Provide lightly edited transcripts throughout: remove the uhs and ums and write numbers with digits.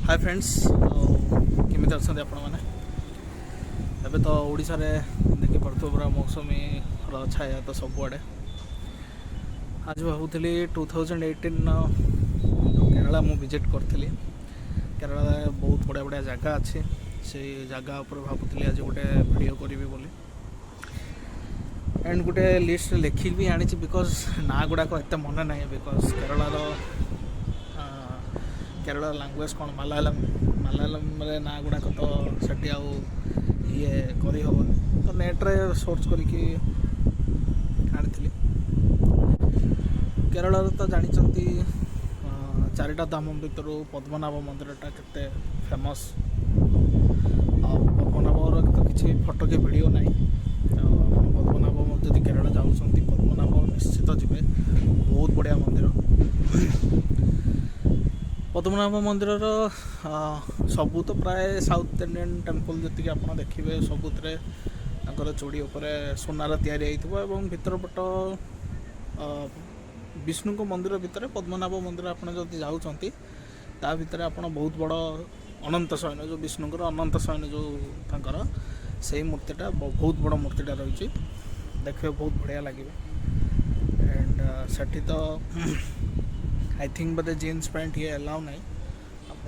Hi friends केमी अच्छा आपण मैंने एवं तो ओडिशा रे देखी पड़ो पूरा मौसमी छाया तो सबुआड़े आज भावुली 2018 केरला मु विजिट करी केरला बहुत बढ़िया बढ़िया जगह अच्छी से जगह पर भावुली आज गोटे वीडियो करी बोली एंड गोटे लिस्ट लिखिक भी आनी बिकज ना गुड़ाक एत मन ना बिकज केरला लैंग्वेज कौन मलयालम ना गुड़ाक तो सेठी ये करी हेनी तो नेट्रे सर्च करी आनी केरला तो जानते चारिटा धाम भितर पद्मनाभ मंदिरटा केते फेमस पद्मनाभर तो किसी फोटो कि वीडियो ना पद्मनाभ जब केरला जाऊँगी पद्मनाभ निश्चित जी बहुत बढ़िया मंदिर पद्मनाभ मंदिर सबू तो प्राय साउथ इंडियन टेम्पल जी आप देखिए सबुरे चूड़ी उपर सुनार या भितर पट विष्णु को मंदिर भितर पद्मनाभ मंदिर आपड़ जब जाऊँगी ता भितर आप बहुत बड़ अनंत शयन जो विष्णुकर अनंत शयन जो तर से मूर्तिटा बहुत बड़ मूर्तिटा रही देखिए बहुत बढ़िया लगे एंड सेठी तो I think Bodhe jeans pant ये अलाउ ना आप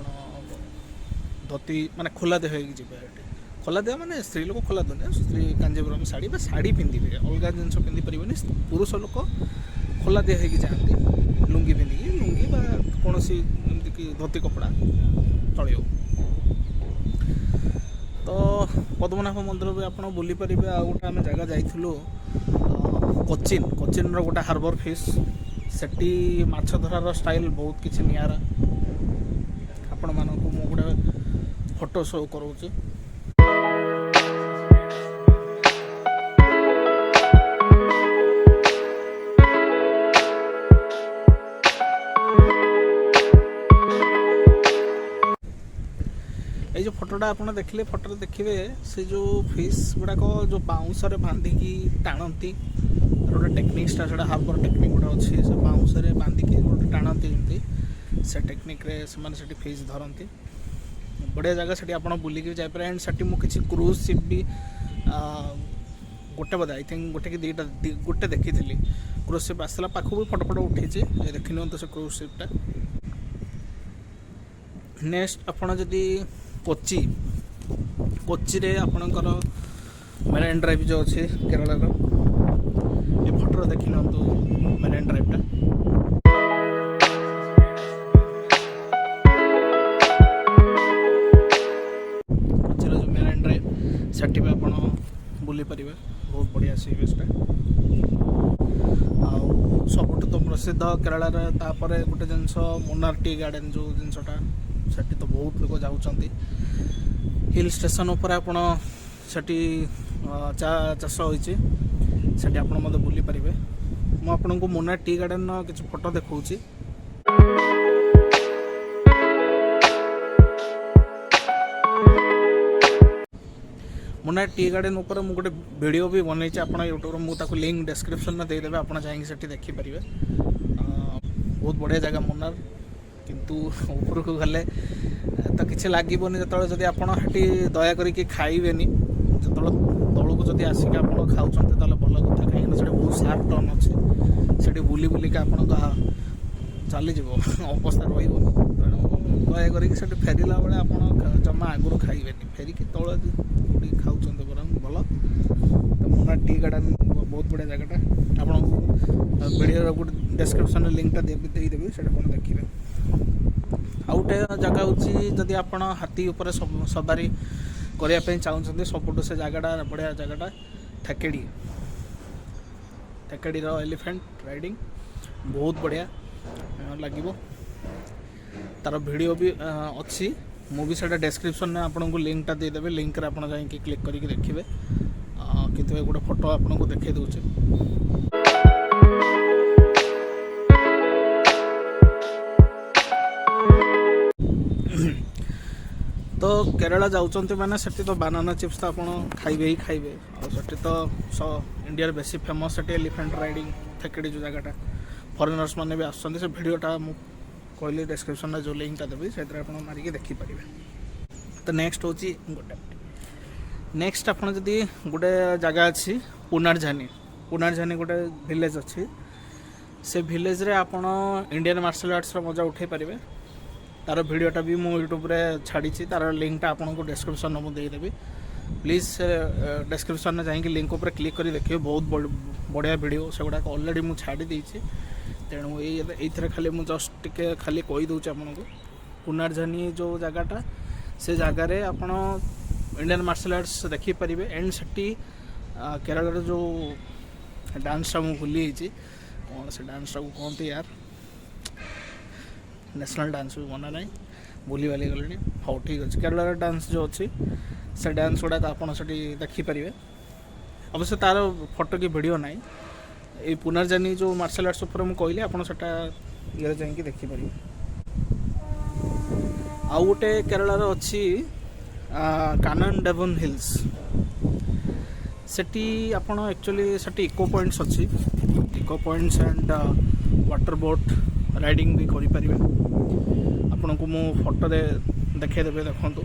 धोती माने खोला देह जी खोला देह माने स्त्री लोक खोला देह स्त्री कांजीपुरम साड़ी साड़ी पिंधे अलग जिन पिंधि पारे पुरुष लोक खोला देह जाती लुंगी पिंधिकी लुंगी कौन एमती धोती कपड़ा चल तो पद्मनाभ मंदिर भी आप बुली पारे आ गोटे आम जगह जाइलु कोचिन गोटे हार्बर फिश सेठी माछ धरार स्टाइल बहुत किसी निरा आपण मानक मु गोटे फोटो शो करोचे ये जो फोटोटा आप देखिले फोटो देखिए से जो फिश गुड़ाक जो बाउंस बांधिकी टाणती गोटे टेक्निक्सटा से हार्बर टेक्निक गोटे अच्छे से बाउंस बांधिकी गोटे टाणती जमी से टेक्निक्रे से फिश धरती बढ़िया जगह से आप बुलिकी जापर एंड से मुझे क्रूज सिप भी गोटे बोधे आई थिंक गोटे कि दीटा गोटे देखी क्रूज सिप आसला पाखु भी फोटो फोटो उठी देखी नि से क्रूज सिपटा नेक्स्ट आपड़ जदि कोची रे आपणकर मेराइन ड्राइव जो अच्छे केरला ये फोटो देखी ना मेराइन ड्राइवटा कोची जो मेराइन ड्राइव सेठी भी आप बुली पारे बहुत बढ़िया सी बीचटा सबुठ तो प्रसिद्ध केरला तापर गोटे जिनस मुन्नार टी गार्डन जो जिनसटा सेठी तो बहुत लोग जाऊँगी हिल स्टेशन उपर आप चाष होती आप बुली पारे मुझे को मुन्नार टी गार्डन किसी फोटो देखा मुन्नार टी गार्डन उपर मुझे गोटे वीडियो भी बनई आप यूट्यूब मुझे लिंक डिस्क्रिप्शन में देदेवे आप जाकि देखिपारे बहुत बढ़िया जगह मुन्नार किंतु ऊपर को गले तो किसी लगे जो जब आपटी दया करी खाइबेनी जो तौक को जब आसिक आप खाऊँ भल कथा कहीं बहुत सार्प टर्न अच्छे से बुली बुलिक आप चलीज अवस्था रही दया करी फेरला बेले आप जमा आगुरी खाइबेनी फेरिकी तौल खाऊँ भल तो मुन्नार टी गार्डन बहुत बढ़िया जगहटा आपको वीडियो गोटे डिस्क्रिप्शन लिंकटा देदेवी से देखिए आउटे जगह हूँ जदि आप हाथी उपर सवारी करने चाहते सबुठ से जगहटा बढ़िया जगहटा ठेकेड़ी एलिफेंट राइडिंग बहुत बढ़िया लगे तार वीडियो भी अच्छी मुझे से डिस्क्रिप्शन में आपको लिंकटा देदेवे लिंक रे आप क्लिक करके देखिए किंतु गोटे फोटो आपको देखा दूचे तो केरला जाऊँच मैंने से तो बानाना चिप्स तो आप खाइबे ही खाइबे आठ तो इंडिया बेसी फेमस से एलिफेंट राइडिंग थेकेड़ी जो जगहटा फरेनर्स मैंने भी आसुँच से भिडटा कहली डिस्क्रिप्शन जो लिंकटा देवी से मारिकी देखिपारे। तो नेक्स्ट हूँ गोटे नेक्स्ट आपड़ जदि गोटे जगह अच्छी पुनारझानी गोटे विलेज अच्छी से विलेज रे आपण इंडियन मार्शल आर्ट्स मजा उठे पारे। तार वीडियोटा भी मुझे यूट्यूब रे छाड़ी तार लिंकटा आपको डिस्क्रिप्शन में देदेवि। प्लीज डिस्क्रिप्शन में जाकि लिंक उपर क्लिक कर देखिए बहुत बढ़िया वीडियो से गुड़ाक अलरेडी मुझे छाड़ी देती। तेणु ये खाली मुझे जस्ट टिके खाली कहीदे आपको पुनारझानी जो जगहटा से जगार आप इंडियन मार्शल आर्ट्स देखिपारे। एंड से केरल जो डांसटा मुझे भूली कौन से डांसटा को कहते यार नेशनल डांस भी मना ना भूली बाली गले। हाँ ठीक अच्छे केरल डांस जो अच्छी से डांस गुड़ाक आप देखिपारे। अवश्य तार फोटो की वीडियो ना ये पुनर्जानी जो मार्शल आर्ट्स उपर मुझे कहली आप ये जाकि देखिपारे। आउ गोटे केरलार अच्छी कानन डेवन हिल्स सेठी आपण एक्चुअली सेठी इको पॉइंट्स अच्छी echo points and water boat riding भी करि परिबे। आपन को मो फोटो दे देखे देबे देखंतु।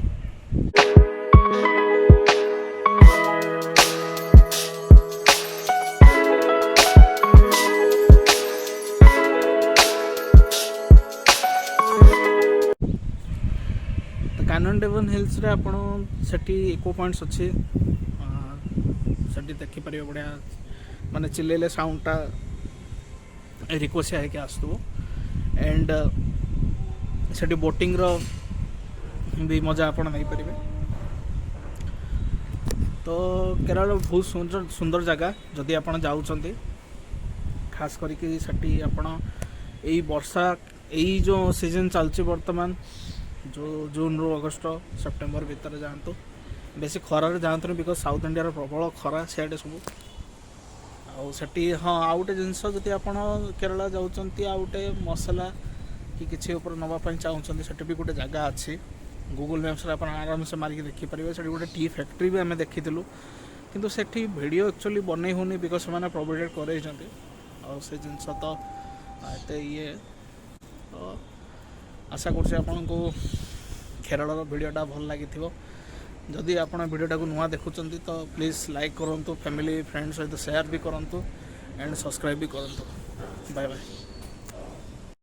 कानन डेवन हिल्स रे आपण सेठी इको पॉइंट्स अच्छी सेठी देखि परिबे। बढ़िया माने चिल्लेले साउंडटा रिकोसिया है आसो एंड सेठी बोटिंग रो भी मजा आप नहीं पारे। तो केरल बहुत सुंदर सुंदर जगह जदि आप जाऊँच खास करके सेठी आपण यही वर्षा यही जो सीजन चलती बर्तमान जो जून रू अगस्ट सेप्टेम्बर भितर जातु बेसी खरार जातु बिकज साउथ इंडिया प्रबल खरा सियाडे सब आउटी। हाँ आउ गोटे जिनस जदि आप केरला जाऊँच आउटे मसला कि किसी ऊपर नापी चाहूँगी से भी गोटे जगह अच्छी गूगल मैप्स आप आराम से मारिक देखिपारे। से गोटे टी फैक्ट्री भी आम देखीलु किंतु सेठी वीडियो एक्चुअली बन होनी बिकज से प्रोवाइड कर से जिनस तो एते ये तो आशा कर केरल वीडियोटा भल लगी। जदि आप वीडियोटा को नुआ देखुं तो प्लीज़ लाइक करूँ, फैमिली फ्रेंड्स सहित शेयर भी करूँ एंड सब्सक्राइब भी करूँ। Bye bye.